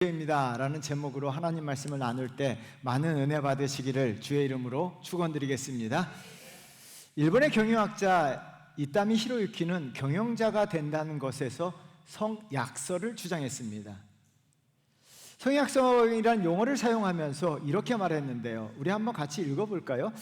입니다 라는 제목으로 하나님 말씀을 나눌 때 많은 은혜 받으시기를 주의 이름으로 축원드리겠습니다. 일본의 경영학자 이타미 히로유키는 경영자가 된다는 것에서 성약설을 주장했습니다. 성약설이란 용어를 사용하면서 이렇게 말했는데요, 우리 한번 같이 읽어볼까요?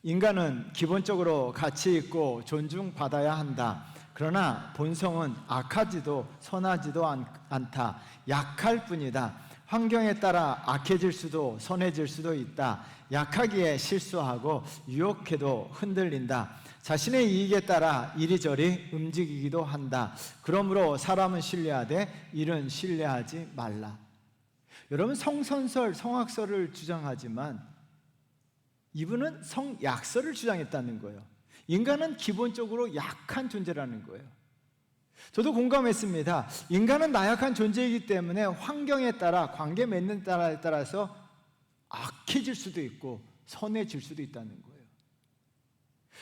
인간은 기본적으로 가치 있고 존중받아야 한다. 그러나 본성은 악하지도 선하지도 않다. 약할 뿐이다. 환경에 따라 악해질 수도 선해질 수도 있다. 약하기에 실수하고 유혹해도 흔들린다. 자신의 이익에 따라 이리저리 움직이기도 한다. 그러므로 사람은 신뢰하되 일은 신뢰하지 말라. 여러분, 성선설, 성악설을 주장하지만 이분은 성약설을 주장했다는 거예요. 인간은 기본적으로 약한 존재라는 거예요. 저도 공감했습니다. 인간은 나약한 존재이기 때문에 환경에 따라, 관계 맺는 따라에 따라서 악해질 수도 있고 선해질 수도 있다는 거예요.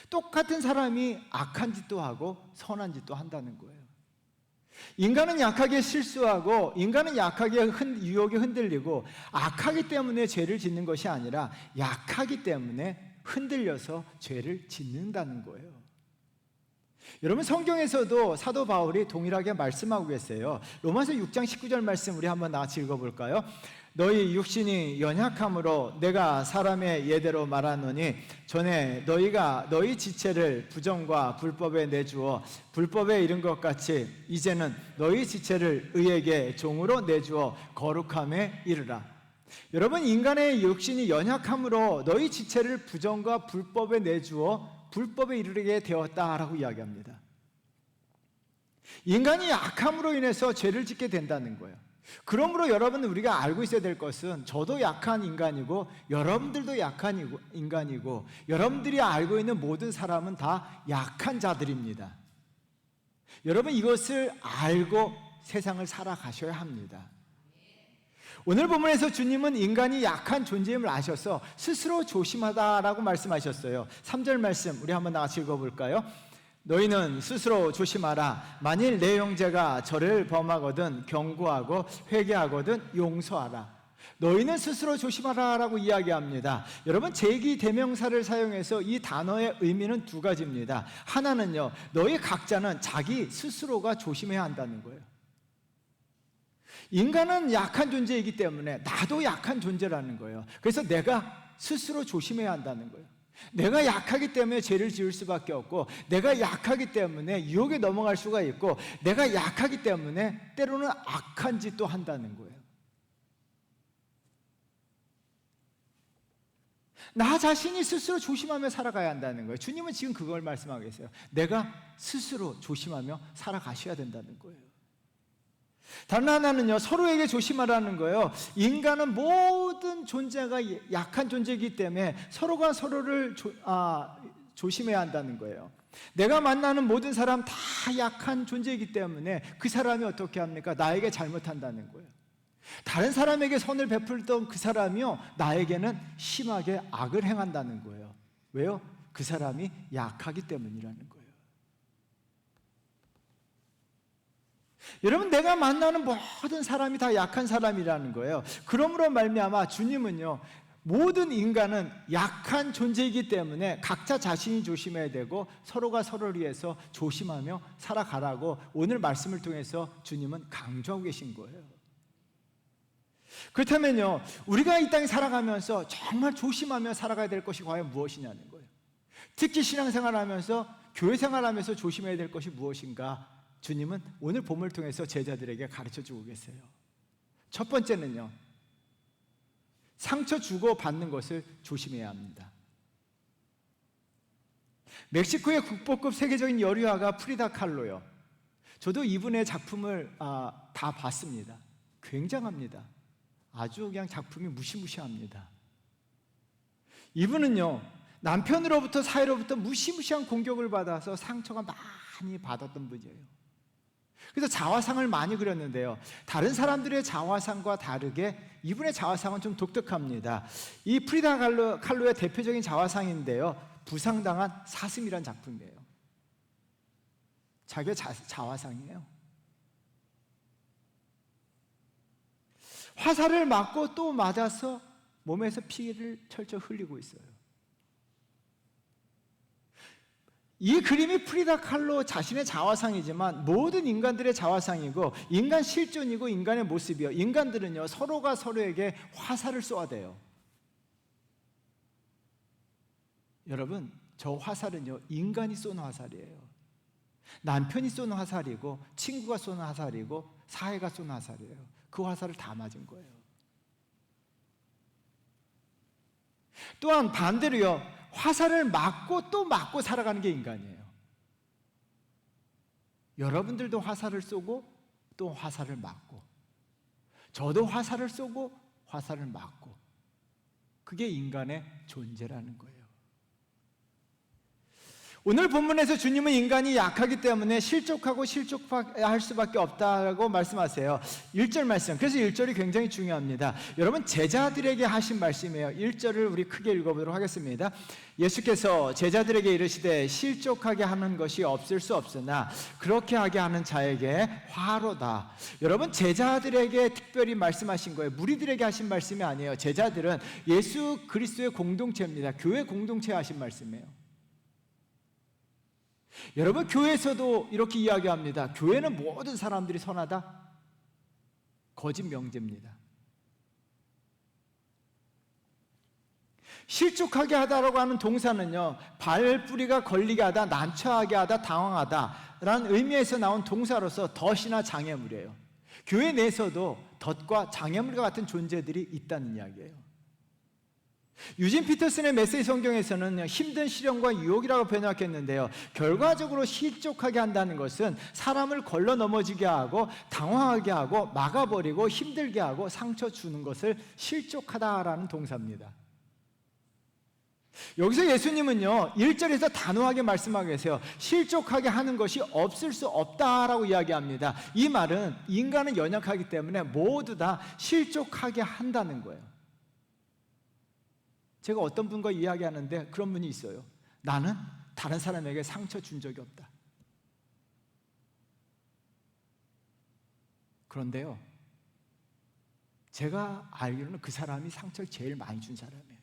똑같은 사람이 악한 짓도 하고 선한 짓도 한다는 거예요. 인간은 약하게 실수하고, 인간은 약하게 유혹에 흔들리고, 악하기 때문에 죄를 짓는 것이 아니라 약하기 때문에 흔들려서 죄를 짓는다는 거예요. 여러분, 성경에서도 사도 바울이 동일하게 말씀하고 계세요. 로마서 6장 19절 말씀 우리 한번 같이 읽어볼까요? 너희 육신이 연약함으로 내가 사람의 예대로 말하노니 전에 너희가 너희 지체를 부정과 불법에 내주어 불법에 이른 것 같이 이제는 너희 지체를 의에게 종으로 내주어 거룩함에 이르라. 여러분, 인간의 육신이 연약함으로 너희 지체를 부정과 불법에 내주어 불법에 이르게 되었다라고 이야기합니다. 인간이 약함으로 인해서 죄를 짓게 된다는 거예요. 그러므로 여러분, 우리가 알고 있어야 될 것은 저도 약한 인간이고 여러분들도 약한 인간이고 여러분들이 알고 있는 모든 사람은 다 약한 자들입니다. 여러분, 이것을 알고 세상을 살아가셔야 합니다. 오늘 본문에서 주님은 인간이 약한 존재임을 아셔서 스스로 조심하다라고 말씀하셨어요. 3절 말씀 우리 한번 같이 읽어볼까요? 너희는 스스로 조심하라. 만일 내 형제가 저를 범하거든 경고하고 회개하거든 용서하라. 너희는 스스로 조심하라라고 이야기합니다. 여러분, 제기 대명사를 사용해서 이 단어의 의미는 두 가지입니다. 하나는요, 너희 각자는 자기 스스로가 조심해야 한다는 거예요. 인간은 약한 존재이기 때문에 나도 약한 존재라는 거예요. 그래서 내가 스스로 조심해야 한다는 거예요. 내가 약하기 때문에 죄를 지을 수밖에 없고, 내가 약하기 때문에 유혹에 넘어갈 수가 있고, 내가 약하기 때문에 때로는 악한 짓도 한다는 거예요. 나 자신이 스스로 조심하며 살아가야 한다는 거예요. 주님은 지금 그걸 말씀하고 계세요. 내가 스스로 조심하며 살아가셔야 된다는 거예요. 다른 하나는요, 서로에게 조심하라는 거예요. 인간은 모든 존재가 약한 존재이기 때문에 서로가 서로를 조심해야 한다는 거예요. 내가 만나는 모든 사람 다 약한 존재이기 때문에 그 사람이 어떻게 합니까? 나에게 잘못한다는 거예요. 다른 사람에게 선을 베풀던 그 사람이요, 나에게는 심하게 악을 행한다는 거예요. 왜요? 그 사람이 약하기 때문이라는 거예요. 여러분, 내가 만나는 모든 사람이 다 약한 사람이라는 거예요. 그러므로 말미암아 주님은요, 모든 인간은 약한 존재이기 때문에 각자 자신이 조심해야 되고 서로가 서로를 위해서 조심하며 살아가라고 오늘 말씀을 통해서 주님은 강조하고 계신 거예요. 그렇다면요, 우리가 이 땅에 살아가면서 정말 조심하며 살아가야 될 것이 과연 무엇이냐는 거예요. 특히 신앙생활하면서, 교회생활하면서 조심해야 될 것이 무엇인가? 주님은 오늘 본문을 통해서 제자들에게 가르쳐주고 계세요. 첫 번째는요, 상처 주고 받는 것을 조심해야 합니다. 멕시코의 국보급 세계적인 여류화가 프리다 칼로요. 저도 이분의 작품을 다 봤습니다. 굉장합니다. 아주 그냥 작품이 무시무시합니다. 이분은요, 남편으로부터 사회로부터 무시무시한 공격을 받아서 상처가 많이 받았던 분이에요. 그래서 자화상을 많이 그렸는데요, 다른 사람들의 자화상과 다르게 이분의 자화상은 좀 독특합니다. 이 프리다 칼로의 대표적인 자화상인데요, 부상당한 사슴이란 작품이에요. 자기의 자화상이에요. 화살을 맞고 또 맞아서 몸에서 피를 철철 흘리고 있어요. 이 그림이 프리다 칼로 자신의 자화상이지만 모든 인간들의 자화상이고 인간 실존이고 인간의 모습이요. 인간들은요, 서로가 서로에게 화살을 쏘아대요. 여러분, 저 화살은요, 인간이 쏘는 화살이에요. 남편이 쏘는 화살이고 친구가 쏘는 화살이고 사회가 쏘는 화살이에요. 그 화살을 다 맞은 거예요. 또한 반대로요, 화살을 맞고 또 맞고 살아가는 게 인간이에요. 여러분들도 화살을 쏘고 또 화살을 맞고, 저도 화살을 쏘고 화살을 맞고, 그게 인간의 존재라는 거예요. 오늘 본문에서 주님은 인간이 약하기 때문에 실족하고 실족할 수밖에 없다고 말씀하세요. 1절 말씀. 그래서 1절이 굉장히 중요합니다. 여러분, 제자들에게 하신 말씀이에요. 1절을 우리 크게 읽어보도록 하겠습니다. 예수께서 제자들에게 이르시되 실족하게 하는 것이 없을 수 없으나 그렇게 하게 하는 자에게 화로다. 여러분, 제자들에게 특별히 말씀하신 거예요. 무리들에게 하신 말씀이 아니에요. 제자들은 예수 그리스도의 공동체입니다. 교회 공동체에 하신 말씀이에요. 여러분, 교회에서도 이렇게 이야기합니다. 교회는 모든 사람들이 선하다? 거짓 명제입니다. 실족하게 하다라고 하는 동사는요, 발뿌리가 걸리게 하다, 난처하게 하다, 당황하다 라는 의미에서 나온 동사로서 덫이나 장애물이에요. 교회 내에서도 덫과 장애물과 같은 존재들이 있다는 이야기예요. 유진 피터슨의 메시지 성경에서는 힘든 시련과 유혹이라고 번역했는데요, 결과적으로 실족하게 한다는 것은 사람을 걸러 넘어지게 하고 당황하게 하고 막아버리고 힘들게 하고 상처 주는 것을 실족하다라는 동사입니다. 여기서 예수님은요, 1절에서 단호하게 말씀하고 계세요. 실족하게 하는 것이 없을 수 없다라고 이야기합니다. 이 말은 인간은 연약하기 때문에 모두 다 실족하게 한다는 거예요. 제가 어떤 분과 이야기하는데 그런 분이 있어요. 나는 다른 사람에게 상처 준 적이 없다. 그런데요, 제가 알기로는 그 사람이 상처를 제일 많이 준 사람이에요.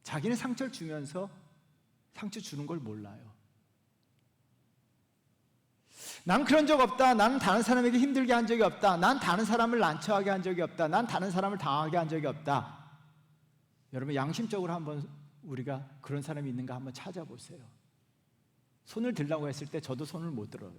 자기는 상처를 주면서 상처 주는 걸 몰라요. 난 그런 적 없다. 나는 다른 사람에게 힘들게 한 적이 없다. 난 다른 사람을 난처하게 한 적이 없다. 난 다른 사람을 당하게 한 적이 없다. 여러분, 양심적으로 한번 우리가 그런 사람이 있는가 한번 찾아보세요. 손을 들라고 했을 때 저도 손을 못 들어요.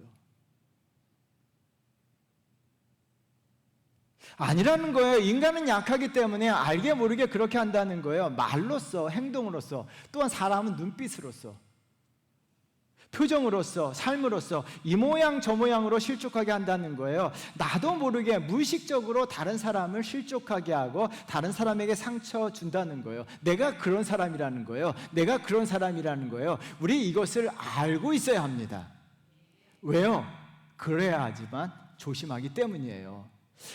아니라는 거예요. 인간은 약하기 때문에 알게 모르게 그렇게 한다는 거예요. 말로써, 행동으로써, 또한 사람은 눈빛으로써, 표정으로서, 삶으로서 이 모양 저 모양으로 실족하게 한다는 거예요. 나도 모르게 무의식적으로 다른 사람을 실족하게 하고 다른 사람에게 상처 준다는 거예요. 내가 그런 사람이라는 거예요. 내가 그런 사람이라는 거예요. 우리 이것을 알고 있어야 합니다. 왜요? 그래야 하지만 조심하기 때문이에요.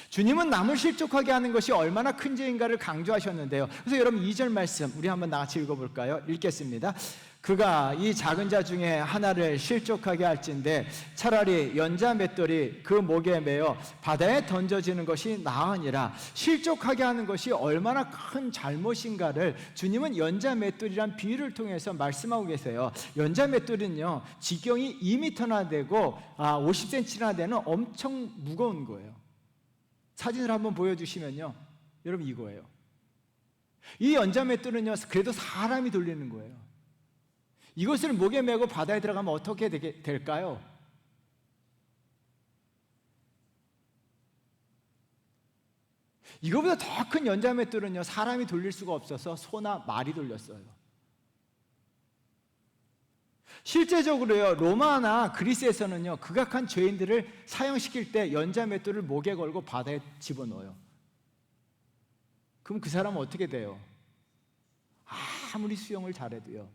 주님은 남을 실족하게 하는 것이 얼마나 큰 죄인가를 강조하셨는데요. 그래서 여러분, 2절 말씀 우리 한번 같이 읽어볼까요? 읽겠습니다. 그가 이 작은 자 중에 하나를 실족하게 할진대 차라리 연자 맷돌이 그 목에 매어 바다에 던져지는 것이 나으니라. 실족하게 하는 것이 얼마나 큰 잘못인가를 주님은 연자 맷돌이란 비유를 통해서 말씀하고 계세요. 연자 맷돌은요, 지경이 2m나 되고 50cm나 되는 엄청 무거운 거예요. 사진을 한번 보여주시면요, 여러분, 이거예요. 이 연자 맷돌은요, 그래도 사람이 돌리는 거예요. 이것을 목에 메고 바다에 들어가면 어떻게 될까요? 이거보다 더 큰 연자 맷돌은요, 사람이 돌릴 수가 없어서 소나 말이 돌렸어요. 실제적으로요, 로마나 그리스에서는요, 극악한 죄인들을 사형시킬 때 연자 맷돌을 목에 걸고 바다에 집어넣어요. 그럼 그 사람은 어떻게 돼요? 아무리 수영을 잘해도요,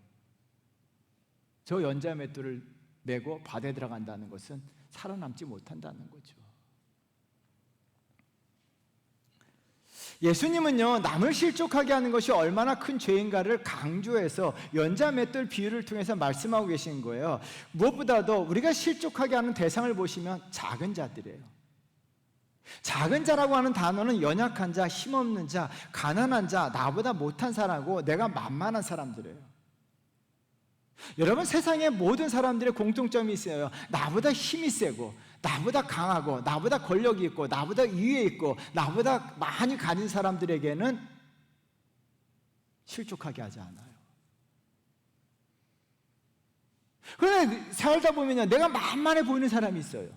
저 연자 맷돌을 메고 바다에 들어간다는 것은 살아남지 못한다는 거죠. 예수님은요, 남을 실족하게 하는 것이 얼마나 큰 죄인가를 강조해서 연자맷돌 비유를 통해서 말씀하고 계신 거예요. 무엇보다도 우리가 실족하게 하는 대상을 보시면 작은 자들이에요. 작은 자라고 하는 단어는 연약한 자, 힘없는 자, 가난한 자, 나보다 못한 사람하고 내가 만만한 사람들이에요. 여러분, 세상의 모든 사람들의 공통점이 있어요. 나보다 힘이 세고, 나보다 강하고, 나보다 권력이 있고, 나보다 위에 있고, 나보다 많이 가진 사람들에게는 실족하게 하지 않아요. 그런데 살다 보면요, 내가 만만해 보이는 사람이 있어요.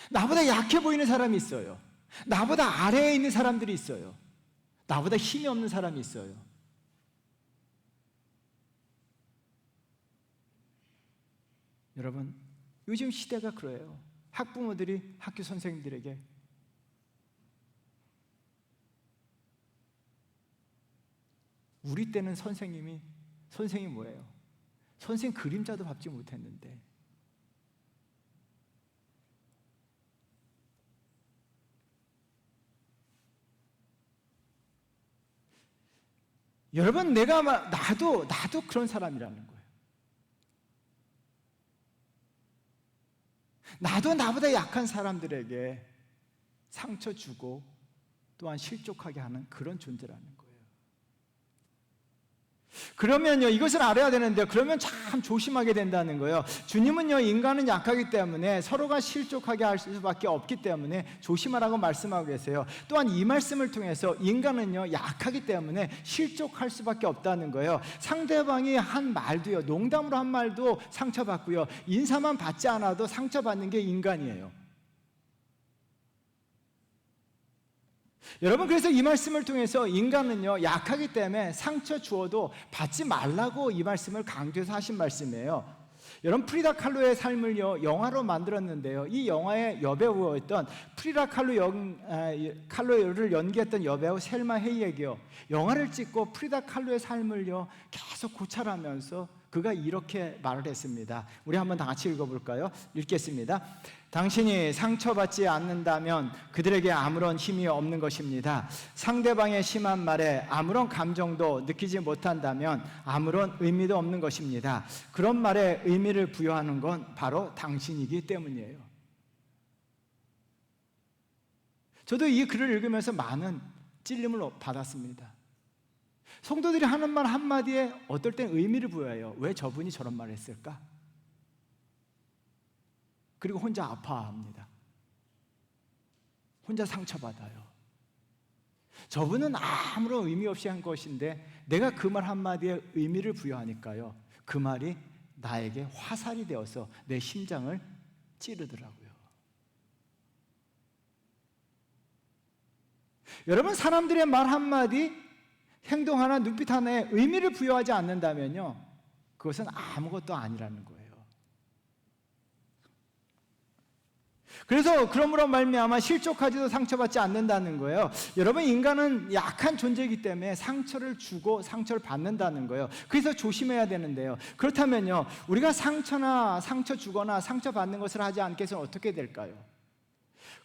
나보다 약해 보이는 사람이 있어요. 나보다 아래에 있는 사람들이 있어요. 나보다 힘이 없는 사람이 있어요. 여러분, 요즘 시대가 그래요. 학부모들이 학교 선생님들에게 우리 때는 선생님이 뭐예요? 선생 그림자도 밟지 못했는데 여러분, 나도 그런 사람이라는 거예요. 나도 나보다 약한 사람들에게 상처 주고 또한 실족하게 하는 그런 존재라는 거예요. 그러면요, 이것을 알아야 되는데요, 그러면 참 조심하게 된다는 거예요. 주님은요, 인간은 약하기 때문에 서로가 실족하게 할 수밖에 없기 때문에 조심하라고 말씀하고 계세요. 또한 이 말씀을 통해서 인간은요, 약하기 때문에 실족할 수밖에 없다는 거예요. 상대방이 한 말도요, 농담으로 한 말도 상처받고요, 인사만 받지 않아도 상처받는 게 인간이에요. 여러분, 그래서 이 말씀을 통해서 인간은요, 약하기 때문에 상처 주어도 받지 말라고 이 말씀을 강조해서 하신 말씀이에요. 여러분, 프리다 칼로의 삶을요, 영화로 만들었는데요, 이 영화의 여배우였던 프리다 칼로를 연기했던 여배우 셀마 헤이에게요, 영화를 찍고 프리다 칼로의 삶을요 계속 고찰하면서 그가 이렇게 말을 했습니다. 우리 한번 다 같이 읽어볼까요? 읽겠습니다. 당신이 상처받지 않는다면 그들에게 아무런 힘이 없는 것입니다. 상대방의 심한 말에 아무런 감정도 느끼지 못한다면 아무런 의미도 없는 것입니다. 그런 말에 의미를 부여하는 건 바로 당신이기 때문이에요. 저도 이 글을 읽으면서 많은 찔림을 받았습니다. 성도들이 하는 말 한마디에 어떨 땐 의미를 부여해요. 왜 저분이 저런 말을 했을까? 그리고 혼자 아파합니다. 혼자 상처받아요. 저분은 아무런 의미 없이 한 것인데 내가 그 말 한마디에 의미를 부여하니까요, 그 말이 나에게 화살이 되어서 내 심장을 찌르더라고요. 여러분, 사람들의 말 한마디, 행동 하나, 눈빛 하나에 의미를 부여하지 않는다면요, 그것은 아무것도 아니라는 거예요. 그래서 그러므로 말미암아 실족하지도 상처받지 않는다는 거예요. 여러분, 인간은 약한 존재이기 때문에 상처를 주고 상처를 받는다는 거예요. 그래서 조심해야 되는데요, 그렇다면요, 우리가 상처 주거나 상처받는 것을 하지 않게 해서는 어떻게 될까요?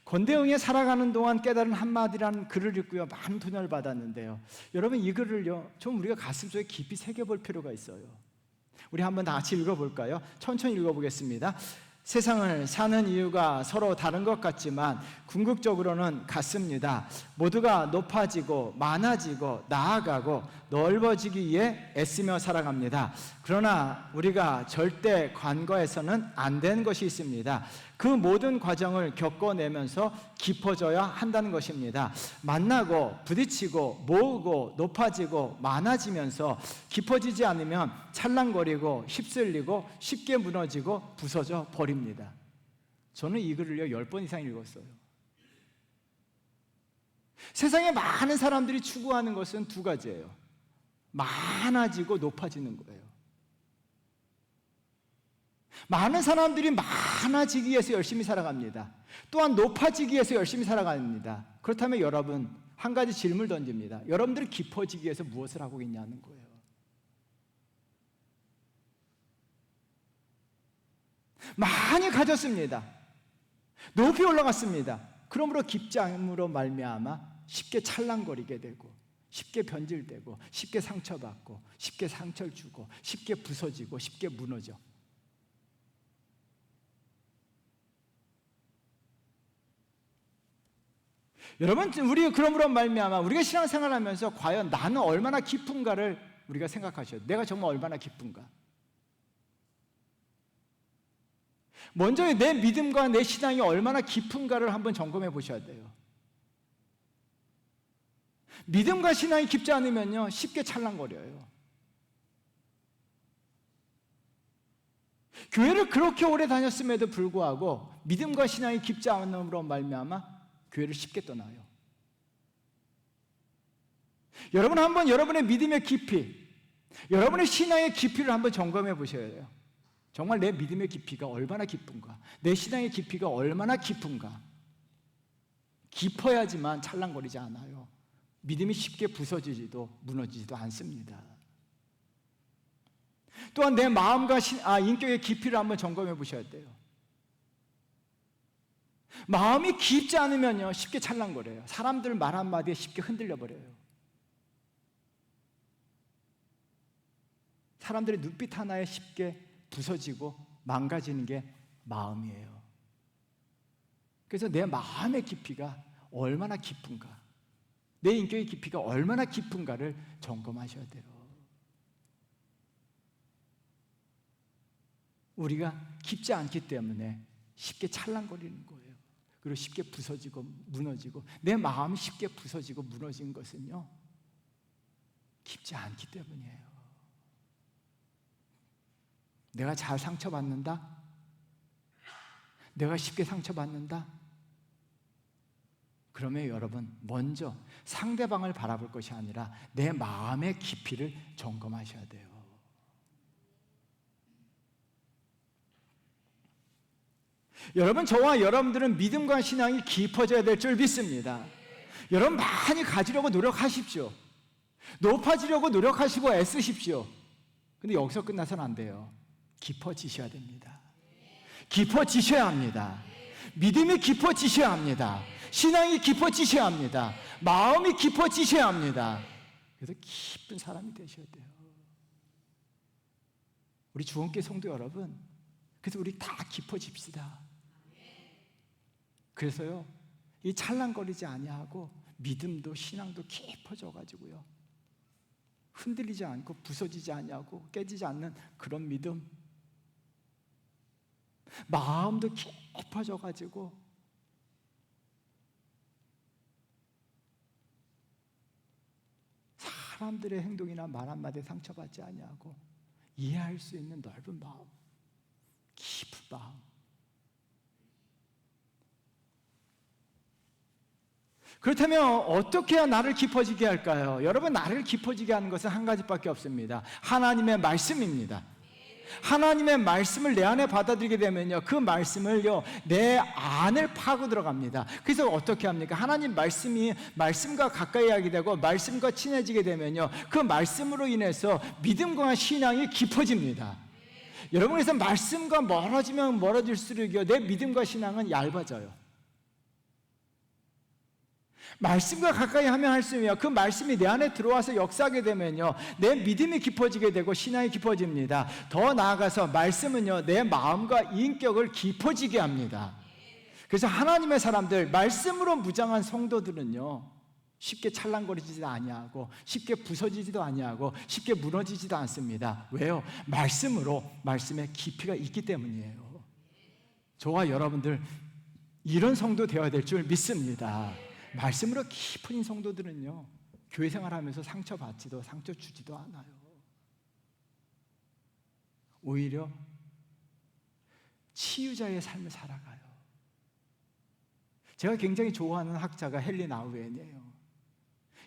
권대웅의 살아가는 동안 깨달은 한마디라는 글을 읽고요, 많은 도전을 받았는데요, 여러분, 이 글을요 좀 우리가 가슴속에 깊이 새겨볼 필요가 있어요. 우리 한번 다 같이 읽어볼까요? 천천히 읽어보겠습니다. 세상을 사는 이유가 서로 다른 것 같지만 궁극적으로는 같습니다. 모두가 높아지고 많아지고 나아가고 넓어지기 위해 애쓰며 살아갑니다. 그러나 우리가 절대 관과해서는 안 되는 것이 있습니다. 그 모든 과정을 겪어내면서 깊어져야 한다는 것입니다. 만나고 부딪히고 모으고 높아지고 많아지면서 깊어지지 않으면 찰랑거리고 휩쓸리고 쉽게 무너지고 부서져 버립니다. 저는 이 글을요 10번 이상 읽었어요. 세상에 많은 사람들이 추구하는 것은 두 가지예요. 많아지고 높아지는 거예요. 많은 사람들이 많아지기 위해서 열심히 살아갑니다. 또한 높아지기 위해서 열심히 살아갑니다. 그렇다면 여러분, 한 가지 질문을 던집니다. 여러분들이 깊어지기 위해서 무엇을 하고 있냐는 거예요. 많이 가졌습니다. 높이 올라갔습니다. 그러므로 깊지 않음으로 말미암아 쉽게 찰랑거리게 되고, 쉽게 변질되고, 쉽게 상처받고, 쉽게 상처를 주고, 쉽게 부서지고, 쉽게 무너져. 여러분, 우리 그러므로 말미암아 우리가 신앙생활하면서 과연 나는 얼마나 깊은가를 우리가 생각하셔야 돼요. 내가 정말 얼마나 깊은가. 먼저 내 믿음과 내 신앙이 얼마나 깊은가를 한번 점검해 보셔야 돼요. 믿음과 신앙이 깊지 않으면요, 쉽게 찰랑거려요. 교회를 그렇게 오래 다녔음에도 불구하고 믿음과 신앙이 깊지 않음으로 말미암아 교회를 쉽게 떠나요. 여러분 한번 여러분의 믿음의 깊이, 여러분의 신앙의 깊이를 한번 점검해 보셔야 돼요. 정말 내 믿음의 깊이가 얼마나 깊은가, 내 신앙의 깊이가 얼마나 깊은가. 깊어야지만 찰랑거리지 않아요. 믿음이 쉽게 부서지지도 무너지지도 않습니다. 또한 내 마음과 인격의 깊이를 한번 점검해 보셔야 돼요. 마음이 깊지 않으면요, 쉽게 찰랑거려요. 사람들 말 한마디에 쉽게 흔들려 버려요. 사람들의 눈빛 하나에 쉽게 부서지고 망가지는 게 마음이에요. 그래서 내 마음의 깊이가 얼마나 깊은가, 내 인격의 깊이가 얼마나 깊은가를 점검하셔야 돼요. 우리가 깊지 않기 때문에 쉽게 찰랑거리는 거예요. 그리고 쉽게 부서지고 무너지고, 내 마음이 쉽게 부서지고 무너진 것은요, 깊지 않기 때문이에요. 내가 잘 상처받는다? 내가 쉽게 상처받는다? 그러면 여러분, 먼저 상대방을 바라볼 것이 아니라 내 마음의 깊이를 점검하셔야 돼요. 여러분, 저와 여러분들은 믿음과 신앙이 깊어져야 될 줄 믿습니다. 여러분, 많이 가지려고 노력하십시오. 높아지려고 노력하시고 애쓰십시오. 근데 여기서 끝나서는 안 돼요. 깊어지셔야 됩니다. 깊어지셔야 합니다. 믿음이 깊어지셔야 합니다. 신앙이 깊어지셔야 합니다. 마음이 깊어지셔야 합니다. 그래서 깊은 사람이 되셔야 돼요. 우리 주원교회 성도 여러분, 그래서 우리 다 깊어집시다. 그래서요, 이 찰랑거리지 아니하고 믿음도 신앙도 깊어져 가지고요, 흔들리지 않고 부서지지 아니하고 깨지지 않는 그런 믿음, 마음도 깊어져 가지고 사람들의 행동이나 말 한마디에 상처받지 아니하고 이해할 수 있는 넓은 마음, 깊은 마음. 그렇다면 어떻게 해야 나를 깊어지게 할까요? 여러분, 나를 깊어지게 하는 것은 한 가지밖에 없습니다. 하나님의 말씀입니다. 하나님의 말씀을 내 안에 받아들이게 되면요, 그 말씀을요, 내 안을 파고 들어갑니다. 그래서 어떻게 합니까? 하나님 말씀과 가까이 하게 되고 말씀과 친해지게 되면요, 그 말씀으로 인해서 믿음과 신앙이 깊어집니다. 여러분, 그래서 말씀과 멀어지면 멀어질수록요, 내 믿음과 신앙은 얇아져요. 말씀과 가까이 하면 할수록 그 말씀이 내 안에 들어와서 역사하게 되면요, 내 믿음이 깊어지게 되고 신앙이 깊어집니다. 더 나아가서 말씀은요, 내 마음과 인격을 깊어지게 합니다. 그래서 하나님의 사람들, 말씀으로 무장한 성도들은요, 쉽게 찰랑거리지도 아니하고 쉽게 부서지지도 아니하고 쉽게 무너지지도 않습니다. 왜요? 말씀의 깊이가 있기 때문이에요. 저와 여러분들 이런 성도 되어야 될 줄 믿습니다. 말씀으로 깊은 성도들은요, 교회 생활하면서 상처받지도 상처 주지도 않아요. 오히려 치유자의 삶을 살아가요. 제가 굉장히 좋아하는 학자가 헨리 나우엔이에요.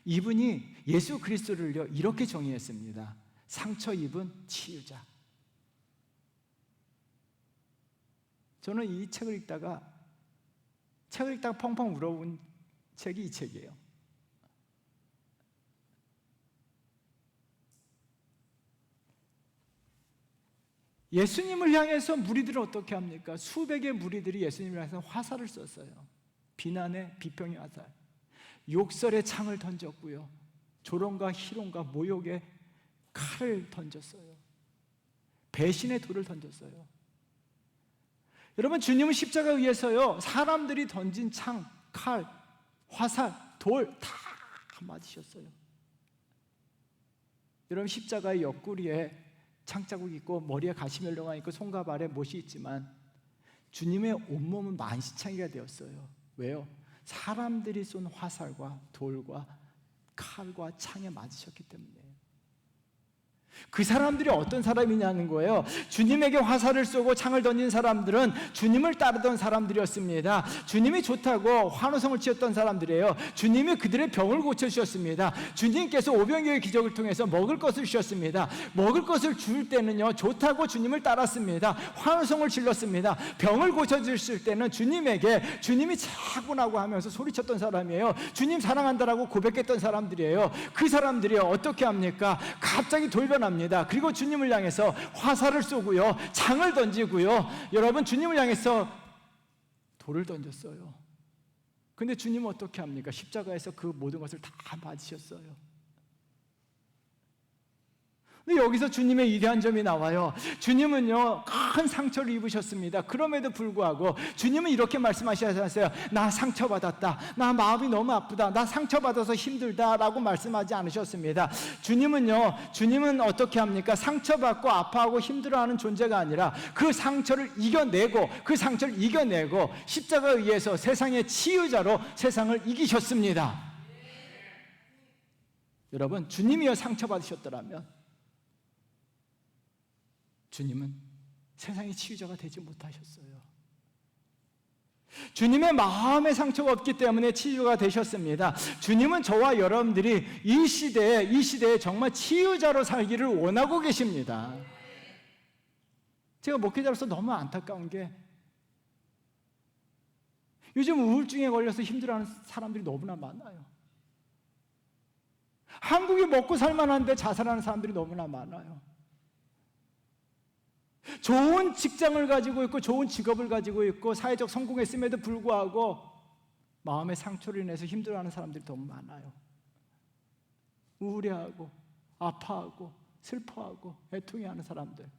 이분이 예수 그리스도를요, 이렇게 정의했습니다. 상처 입은 치유자. 저는 이 책을 읽다가 펑펑 울어본 책이 이 책이에요. 예수님을 향해서 무리들은 어떻게 합니까? 수백의 무리들이 예수님을 향해서 화살을 썼어요. 비난의 비평의 화살. 욕설의 창을 던졌고요, 조롱과 희롱과 모욕의 칼을 던졌어요. 배신의 돌을 던졌어요. 여러분, 주님은 십자가 위에서요, 사람들이 던진 창, 칼, 화살, 돌 다 맞으셨어요. 여러분, 십자가의 옆구리에 창자국 있고 머리에 가시멜로가 있고 손과 발에 못이 있지만 주님의 온몸은 만시창이가 되었어요. 왜요? 사람들이 쏜 화살과 돌과 칼과 창에 맞으셨기 때문에. 그 사람들이 어떤 사람이냐는 거예요. 주님에게 화살을 쏘고 창을 던진 사람들은 주님을 따르던 사람들이었습니다. 주님이 좋다고 환호성을 치었던 사람들이에요. 주님이 그들의 병을 고쳐주셨습니다. 주님께서 오병이어의 기적을 통해서 먹을 것을 주셨습니다. 먹을 것을 줄 때는요, 좋다고 주님을 따랐습니다. 환호성을 질렀습니다. 병을 고쳐주실 때는 주님에게 주님이 차구나고 하면서 소리쳤던 사람이에요. 주님 사랑한다라고 고백했던 사람들이에요. 그 사람들이 어떻게 합니까? 갑자기 돌변합니다. 그리고 주님을 향해서 화살을 쏘고요, 창을 던지고요, 여러분, 주님을 향해서 돌을 던졌어요. 근데 주님은 어떻게 합니까? 십자가에서 그 모든 것을 다 맞으셨어요. 근데 여기서 주님의 위대한 점이 나와요. 주님은요, 큰 상처를 입으셨습니다. 그럼에도 불구하고 주님은 이렇게 말씀하셨어요. 나 상처받았다, 나 마음이 너무 아프다, 나 상처받아서 힘들다 라고 말씀하지 않으셨습니다. 주님은 어떻게 합니까? 상처받고 아파하고 힘들어하는 존재가 아니라 그 상처를 이겨내고 십자가에 의해서 세상의 치유자로 세상을 이기셨습니다. 여러분, 주님이여 상처받으셨더라면 주님은 세상의 치유자가 되지 못하셨어요. 주님의 마음의 상처가 없기 때문에 치유가 되셨습니다. 주님은 저와 여러분들이 이 시대에 정말 치유자로 살기를 원하고 계십니다. 제가 목회자로서 너무 안타까운 게, 요즘 우울증에 걸려서 힘들어하는 사람들이 너무나 많아요. 한국이 먹고 살만한데 자살하는 사람들이 너무나 많아요. 좋은 직장을 가지고 있고 좋은 직업을 가지고 있고 사회적 성공했음에도 불구하고 마음의 상처를 인해서 힘들어하는 사람들이 너무 많아요. 우울해하고 아파하고 슬퍼하고 애통해하는 사람들.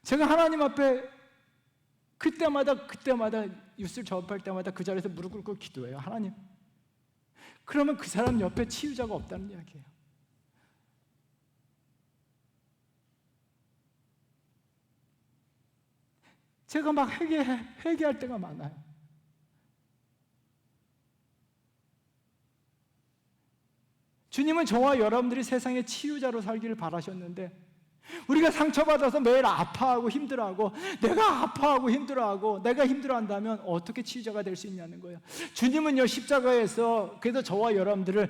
제가 하나님 앞에 그때마다 뉴스를 접할 때마다 그 자리에서 무릎 꿇고 기도해요. 하나님, 그러면 그 사람 옆에 치유자가 없다는 이야기예요. 제가 막 회개할 때가 많아요. 주님은 저와 여러분들이 세상의 치유자로 살기를 바라셨는데, 우리가 상처받아서 매일 아파하고 힘들어하고, 내가 아파하고 힘들어하고 내가 힘들어한다면 어떻게 치유자가 될 수 있냐는 거예요. 주님은요, 십자가에서 그래도 저와 여러분들을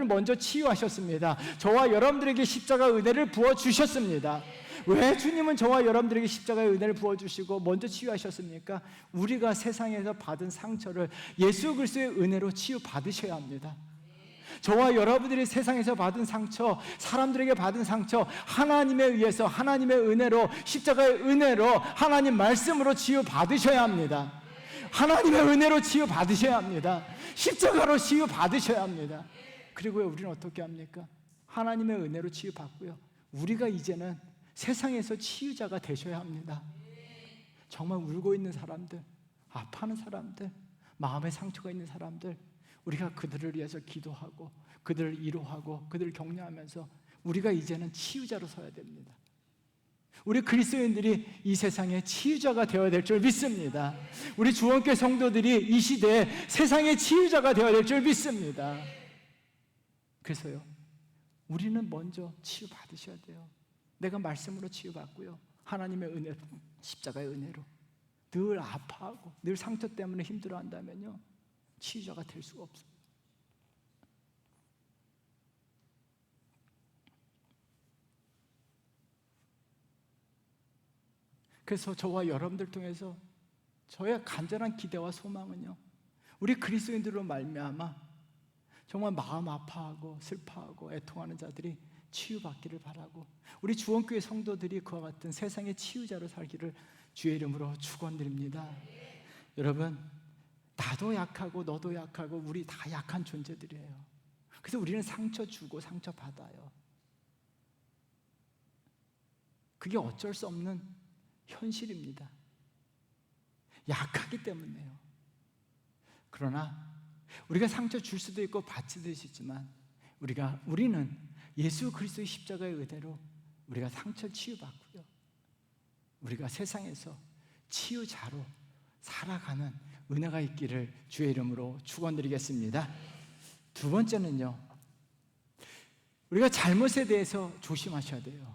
먼저 치유하셨습니다. 저와 여러분들에게 십자가 은혜를 부어주셨습니다. 왜 주님은 저와 여러분들에게 십자가의 은혜를 부어주시고 먼저 치유하셨습니까? 우리가 세상에서 받은 상처를 예수 그리스도의 은혜로 치유받으셔야 합니다. 저와 여러분들이 세상에서 받은 상처, 사람들에게 받은 상처, 하나님에 의해서, 하나님의 은혜로, 십자가의 은혜로, 하나님 말씀으로 치유받으셔야 합니다. 하나님의 은혜로 치유받으셔야 합니다. 십자가로 치유받으셔야 합니다. 그리고 우리는 어떻게 합니까? 하나님의 은혜로 치유받고요, 우리가 이제는 세상에서 치유자가 되셔야 합니다. 정말 울고 있는 사람들, 아파하는 사람들, 마음에 상처가 있는 사람들, 우리가 그들을 위해서 기도하고 그들을 위로하고 그들을 격려하면서 우리가 이제는 치유자로 서야 됩니다. 우리 그리스도인들이 이 세상의 치유자가 되어야 될 줄 믿습니다. 우리 주원교회 성도들이 이 시대에 세상의 치유자가 되어야 될 줄 믿습니다. 그래서요, 우리는 먼저 치유받으셔야 돼요. 내가 말씀으로 치유받고요, 하나님의 은혜로, 십자가의 은혜로 늘 아파하고 늘 상처 때문에 힘들어한다면요, 치유자가 될 수가 없어요. 그래서 저와 여러분들 통해서 저의 간절한 기대와 소망은요, 우리 그리스도인들로 말미암아 정말 마음 아파하고 슬퍼하고 애통하는 자들이 치유받기를 바라고, 우리 주원교회 성도들이 그와 같은 세상의 치유자로 살기를 주의 이름으로 축원드립니다. 여러분, 나도 약하고 너도 약하고 우리 다 약한 존재들이에요. 그래서 우리는 상처 주고 상처 받아요. 그게 어쩔 수 없는 현실입니다. 약하기 때문에요. 그러나 우리가 상처 줄 수도 있고 받을 수도 있지만 우리는 예수 그리스도의 십자가의 은혜로 우리가 상처 치유받고요, 우리가 세상에서 치유자로 살아가는 은혜가 있기를 주의 이름으로 축원드리겠습니다. 두 번째는요, 우리가 잘못에 대해서 조심하셔야 돼요.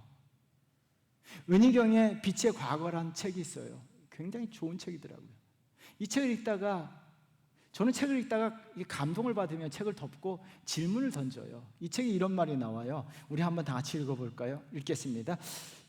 은희경의 빛의 과거라는 책이 있어요. 굉장히 좋은 책이더라고요. 이 책을 읽다가, 저는 책을 읽다가 감동을 받으면 책을 덮고 질문을 던져요. 이 책에 이런 말이 나와요. 우리 한번 다 같이 읽어볼까요? 읽겠습니다.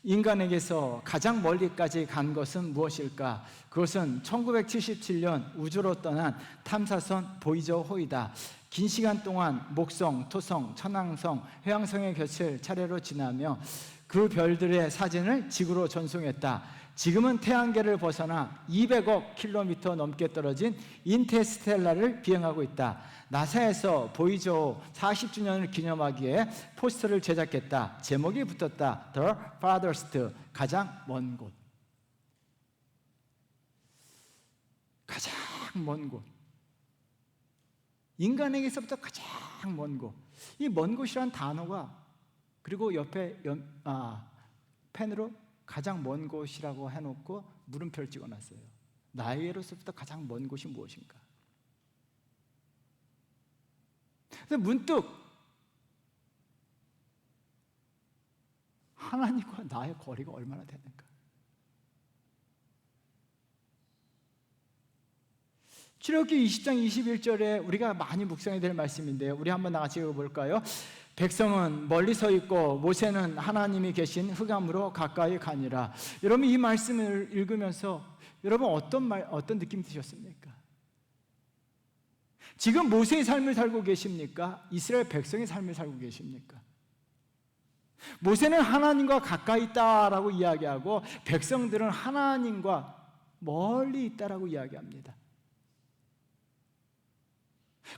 인간에게서 가장 멀리까지 간 것은 무엇일까? 그것은 1977년 우주로 떠난 탐사선 보이저 호이다. 긴 시간 동안 목성, 토성, 천왕성, 해왕성의 곁을 차례로 지나며 그 별들의 사진을 지구로 전송했다. 지금은 태양계를 벗어나 200억 킬로미터 넘게 떨어진 인터스텔라를 비행하고 있다. 나사에서 보이저 40주년을 기념하기에 포스터를 제작했다. 제목이 붙었다. The Farthest, 가장 먼 곳. 가장 먼 곳. 인간에게서부터 가장 먼 곳. 이 먼 곳이라는 단어가, 그리고 옆에 펜으로 가장 먼 곳이라고 해놓고 물음표를 찍어놨어요. 나에게로서부터 가장 먼 곳이 무엇인가? 그래서 문득 하나님과 나의 거리가 얼마나 되는가? 출애굽기 20장 21절에 우리가 많이 묵상해야 될 말씀인데요, 우리 한번 나같이 읽어볼까요? 백성은 멀리 서 있고 모세는 하나님이 계신 흑암으로 가까이 가니라. 여러분, 이 말씀을 읽으면서 여러분 어떤 느낌 드셨습니까? 지금 모세의 삶을 살고 계십니까? 이스라엘 백성의 삶을 살고 계십니까? 모세는 하나님과 가까이 있다라고 이야기하고 백성들은 하나님과 멀리 있다라고 이야기합니다.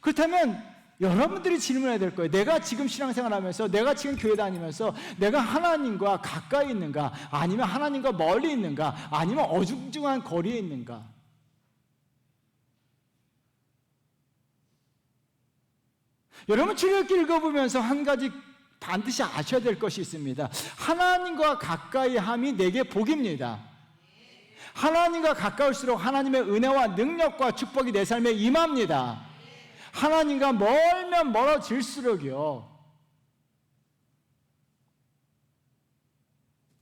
그렇다면 여러분들이 질문해야 될 거예요. 내가 지금 신앙생활하면서, 내가 지금 교회 다니면서 내가 하나님과 가까이 있는가, 아니면 하나님과 멀리 있는가, 아니면 어중중한 거리에 있는가? 여러분, 출애굽기 읽어보면서 한 가지 반드시 아셔야 될 것이 있습니다. 하나님과 가까이 함이 내게 복입니다. 하나님과 가까울수록 하나님의 은혜와 능력과 축복이 내 삶에 임합니다. 하나님과 멀면 멀어질수록요,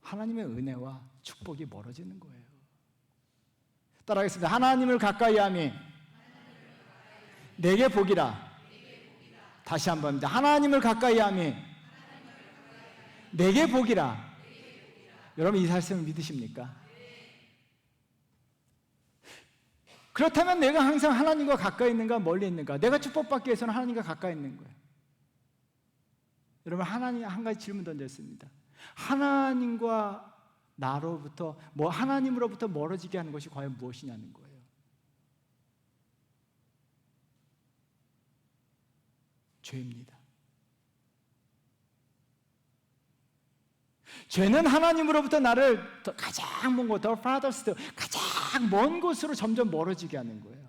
하나님의 은혜와 축복이 멀어지는 거예요. 따라하겠습니다. 하나님을 가까이 함이 내게 복이라. 다시 한 번입니다. 하나님을 가까이 함이 내게 복이라. 여러분, 이 말씀을 믿으십니까? 그렇다면 내가 항상 하나님과 가까이 있는가 멀리 있는가? 내가 축복받기 위해서는 하나님과 가까이 있는 거예요. 여러분, 하나님 한 가지 질문 던졌습니다. 하나님과 나로부터, 하나님으로부터 멀어지게 하는 것이 과연 무엇이냐는 거예요. 죄입니다. 죄는 하나님으로부터 나를 가장 먼 곳, the farthest, 가장 먼 곳으로 점점 멀어지게 하는 거예요.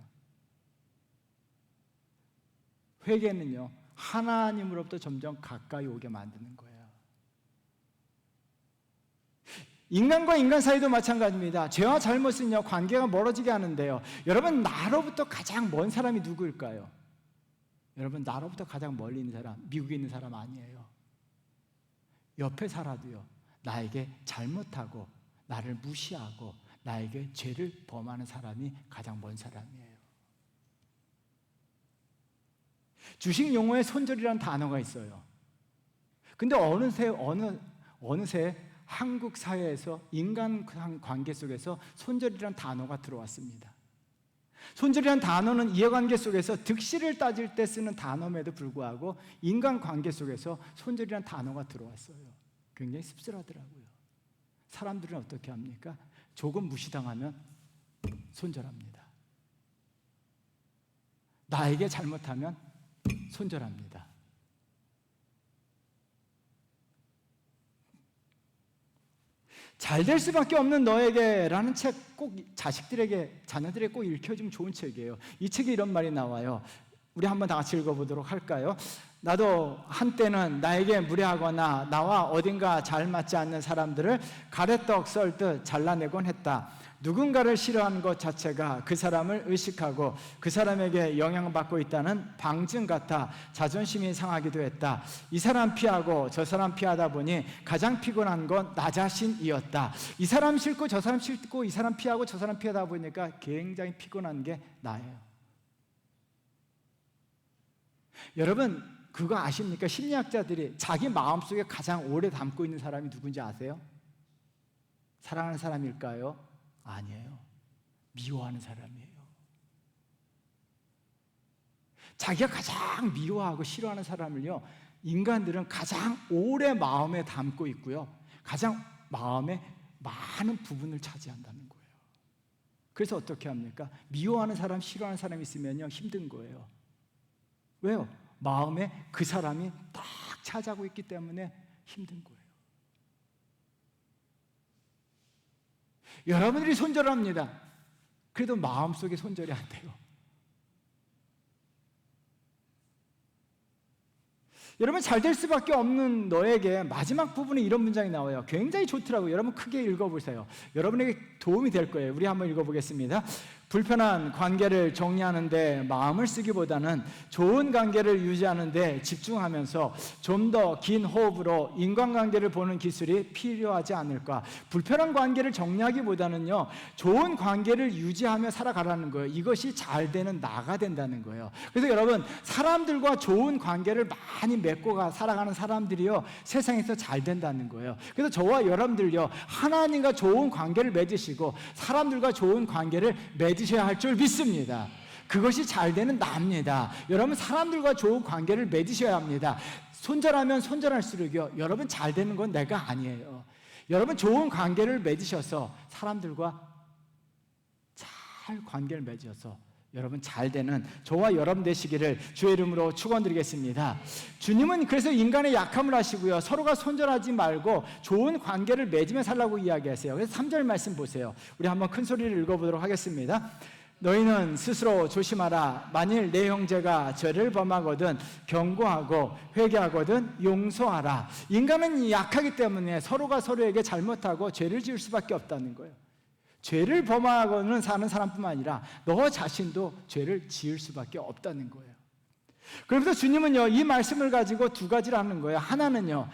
회개는요, 하나님으로부터 점점 가까이 오게 만드는 거예요. 인간과 인간 사이도 마찬가지입니다. 죄와 잘못은요, 관계가 멀어지게 하는데요, 여러분, 나로부터 가장 먼 사람이 누구일까요? 여러분, 나로부터 가장 멀리 있는 사람, 미국에 있는 사람 아니에요. 옆에 살아도요, 나에게 잘못하고 나를 무시하고 나에게 죄를 범하는 사람이 가장 먼 사람이에요. 주식 용어에 손절이라는 단어가 있어요. 근데 어느새 한국 사회에서 인간 관계 속에서 손절이라는 단어가 들어왔습니다. 손절이라는 단어는 이해관계 속에서 득실을 따질 때 쓰는 단어임에도 불구하고 인간관계 속에서 손절이라는 단어가 들어왔어요. 굉장히 씁쓸하더라고요. 사람들은 어떻게 합니까? 조금 무시당하면 손절합니다. 나에게 잘못하면 손절합니다. 잘 될 수밖에 없는 너에게라는 책 꼭 자식들에게, 자녀들에게 꼭 읽혀주면 좋은 책이에요. 이 책에 이런 말이 나와요. 우리 한번 다 같이 읽어보도록 할까요? 나도 한때는 나에게 무례하거나 나와 어딘가 잘 맞지 않는 사람들을 가래떡 썰듯 잘라내곤 했다. 누군가를 싫어하는 것 자체가 그 사람을 의식하고 그 사람에게 영향받고 있다는 방증 같아 자존심이 상하기도 했다. 이 사람 피하고 저 사람 피하다 보니 가장 피곤한 건 나 자신이었다. 이 사람 싫고 저 사람 싫고 이 사람 피하고 저 사람 피하다 보니까 굉장히 피곤한 게 나예요. 여러분 그거 아십니까? 심리학자들이 자기 마음속에 가장 오래 담고 있는 사람이 누군지 아세요? 사랑하는 사람일까요? 아니에요. 미워하는 사람이에요. 자기가 가장 미워하고 싫어하는 사람을요, 인간들은 가장 오래 마음에 담고 있고요, 가장 마음에 많은 부분을 차지한다는 거예요. 그래서 어떻게 합니까? 미워하는 사람, 싫어하는 사람이 있으면요 힘든 거예요. 왜요? 마음에 그 사람이 딱 차지하고 있기 때문에 힘든 거예요. 여러분들이 손절합니다. 그래도 마음속에 손절이 안 돼요. 여러분 잘 될 수밖에 없는 너에게 마지막 부분에 이런 문장이 나와요. 굉장히 좋더라고요. 여러분 크게 읽어보세요. 여러분에게 도움이 될 거예요. 우리 한번 읽어보겠습니다. 불편한 관계를 정리하는 데 마음을 쓰기보다는 좋은 관계를 유지하는 데 집중하면서 좀 더 긴 호흡으로 인간관계를 보는 기술이 필요하지 않을까. 불편한 관계를 정리하기보다는요, 좋은 관계를 유지하며 살아가라는 거예요. 이것이 잘 되는 나가 된다는 거예요. 그래서 여러분 사람들과 좋은 관계를 많이 맺고 살아가는 사람들이요 세상에서 잘 된다는 거예요. 그래서 저와 여러분들요 하나님과 좋은 관계를 맺으시고 사람들과 좋은 관계를 맺으셔야 할 줄 믿습니다. 그것이 잘 되는 나입니다. 여러분 사람들과 좋은 관계를 맺으셔야 합니다. 손절하면 손절할수록요 여러분 잘 되는 건 내가 아니에요. 여러분 좋은 관계를 맺으셔서 사람들과 잘 관계를 맺어서 여러분 잘 되는 저와 여러분 되시기를 주의 이름으로 축원드리겠습니다. 주님은 그래서 인간의 약함을 아시고요 서로가 손절하지 말고 좋은 관계를 맺으며 살라고 이야기하세요. 그래서 3절 말씀 보세요. 우리 한번 큰 소리를 읽어보도록 하겠습니다. 너희는 스스로 조심하라. 만일 내 형제가 죄를 범하거든 경고하고 회개하거든 용서하라. 인간은 약하기 때문에 서로가 서로에게 잘못하고 죄를 지을 수밖에 없다는 거예요. 죄를 범하고는 사는 사람뿐만 아니라 너 자신도 죄를 지을 수밖에 없다는 거예요. 그러면서 주님은요 이 말씀을 가지고 두 가지를 하는 거예요. 하나는요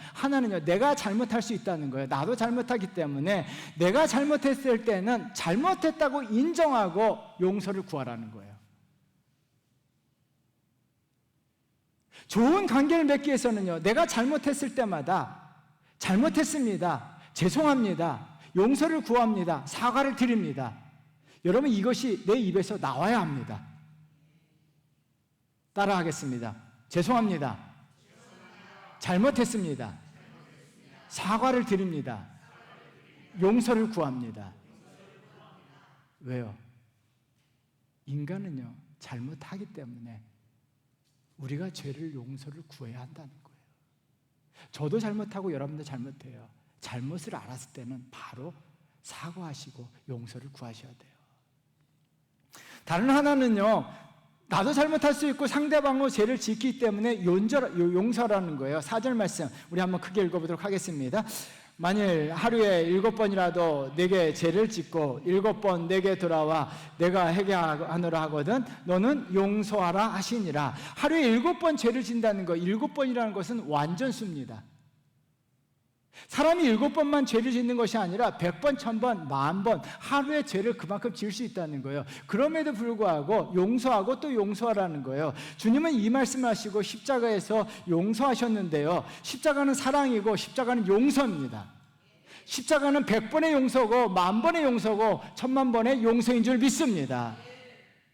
내가 잘못할 수 있다는 거예요. 나도 잘못하기 때문에 내가 잘못했을 때는 잘못했다고 인정하고 용서를 구하라는 거예요. 좋은 관계를 맺기 위해서는요 내가 잘못했을 때마다 잘못했습니다, 죄송합니다, 용서를 구합니다, 사과를 드립니다. 여러분 이것이 내 입에서 나와야 합니다. 따라하겠습니다. 죄송합니다. 잘못했습니다. 사과를 드립니다. 용서를 구합니다. 왜요? 인간은요 잘못하기 때문에 우리가 죄를 용서를 구해야 한다는 거예요. 저도 잘못하고 여러분도 잘못해요. 잘못을 알았을 때는 바로 사과하시고 용서를 구하셔야 돼요. 다른 하나는요 나도 잘못할 수 있고 상대방의 죄를 짓기 때문에 용서라는 거예요. 4절 말씀 우리 한번 크게 읽어보도록 하겠습니다. 만일 하루에 7번이라도 내게 죄를 짓고 7번 내게 돌아와 내가 회개하노라 하거든 너는 용서하라 하시니라. 하루에 7번 죄를 짓는다는 거, 7번이라는 것은 완전수입니다. 사람이 7번만 죄를 짓는 것이 아니라 100번, 1000번, 10,000번 하루에 죄를 그만큼 지을 수 있다는 거예요. 그럼에도 불구하고 용서하고 또 용서하라는 거예요. 주님은 이 말씀을 하시고 십자가에서 용서하셨는데요, 십자가는 사랑이고 십자가는 용서입니다. 십자가는 100번의 용서고 10,000번의 용서고 10,000,000번의 용서인 줄 믿습니다.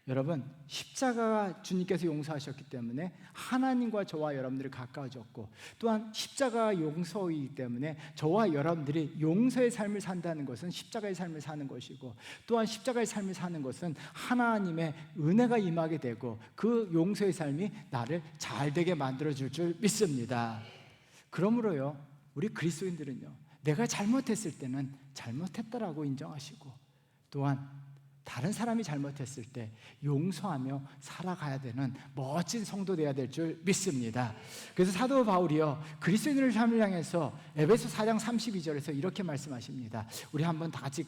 여러분, 십자가가 주님께서 용서하셨기 때문에 하나님과 저와 여러분들이 가까워졌고, 또한 십자가가 용서이기 때문에 저와 여러분들이 용서의 삶을 산다는 것은 십자가의 삶을 사는 것이고, 또한 십자가의 삶을 사는 것은 하나님의 은혜가 임하게 되고 그 용서의 삶이 나를 잘되게 만들어줄 줄 믿습니다. 그러므로요, 우리 그리스도인들은요, 내가 잘못했을 때는 잘못했다라고 인정하시고, 또한 다른 사람이 잘못했을 때 용서하며 살아가야 되는 멋진 성도 되어야 될 줄 믿습니다. 그래서 사도 바울이요, 그리스도인의 삶을 향해서 에베소 4장 32절에서 이렇게 말씀하십니다. 우리 한번 다 같이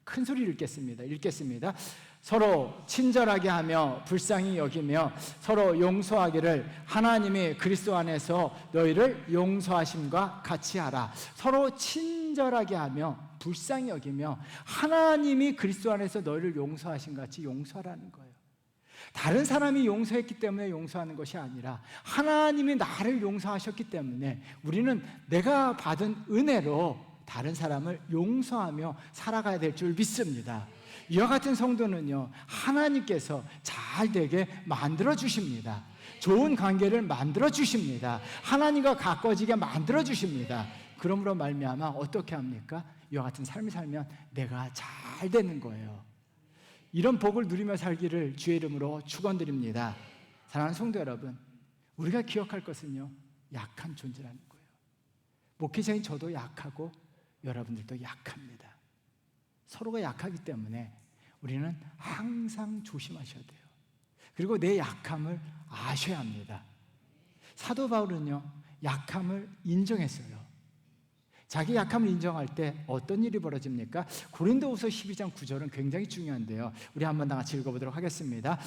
큰 소리를 읽겠습니다. 서로 친절하게 하며 불쌍히 여기며 서로 용서하기를 하나님이 그리스도 안에서 너희를 용서하심과 같이 하라. 서로 친절하게 하며 불쌍히 여기며 하나님이 그리스도 안에서 너희를 용서하신 같이 용서하라는 거예요. 다른 사람이 용서했기 때문에 용서하는 것이 아니라 하나님이 나를 용서하셨기 때문에 우리는 내가 받은 은혜로 다른 사람을 용서하며 살아가야 될 줄 믿습니다. 이와 같은 성도는요, 하나님께서 잘되게 만들어 주십니다. 좋은 관계를 만들어 주십니다. 하나님과 가까워지게 만들어 주십니다. 그러므로 말미암아 어떻게 합니까? 이와 같은 삶을 살면 내가 잘 되는 거예요. 이런 복을 누리며 살기를 주의 이름으로 축원드립니다. 사랑하는 성도 여러분, 우리가 기억할 것은요, 약한 존재라는 거예요. 목회자인 저도 약하고 여러분들도 약합니다. 서로가 약하기 때문에 우리는 항상 조심하셔야 돼요. 그리고 내 약함을 아셔야 합니다. 사도 바울은요, 약함을 인정했어요. 자기 약함을 인정할 때 어떤 일이 벌어집니까? 고린도후서 12장 9절은 굉장히 중요한데요, 우리 한번 다 같이 읽어보도록 하겠습니다.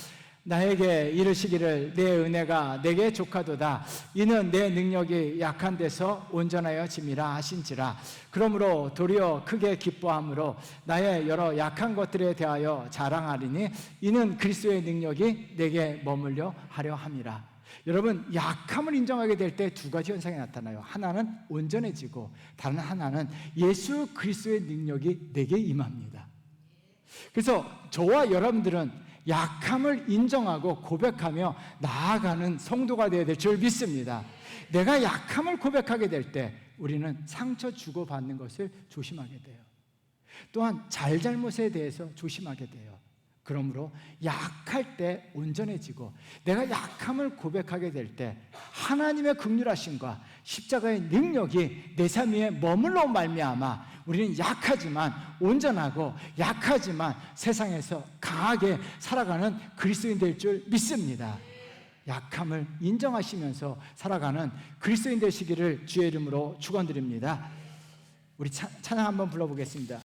나에게 이르시기를 내 은혜가 내게 족하도다. 이는 내 능력이 약한 데서 온전하여 짐이라 하신지라. 그러므로 도리어 크게 기뻐함으로 나의 여러 약한 것들에 대하여 자랑하리니 이는 그리스도의 능력이 내게 머물려 하려 함이라. 여러분, 약함을 인정하게 될 때 두 가지 현상이 나타나요. 하나는 온전해지고 다른 하나는 예수 그리스도의 능력이 내게 임합니다. 그래서 저와 여러분들은 약함을 인정하고 고백하며 나아가는 성도가 되어야 될 줄 믿습니다. 내가 약함을 고백하게 될 때 우리는 상처 주고받는 것을 조심하게 돼요. 또한 잘잘못에 대해서 조심하게 돼요. 그러므로 약할 때 온전해지고 내가 약함을 고백하게 될 때 하나님의 긍휼하심과 십자가의 능력이 내 삶 위에 머물러 말미암아 우리는 약하지만 온전하고 약하지만 세상에서 강하게 살아가는 그리스도인 될 줄 믿습니다. 약함을 인정하시면서 살아가는 그리스도인 되시기를 주의 이름으로 축원드립니다. 우리 찬양 한번 불러보겠습니다.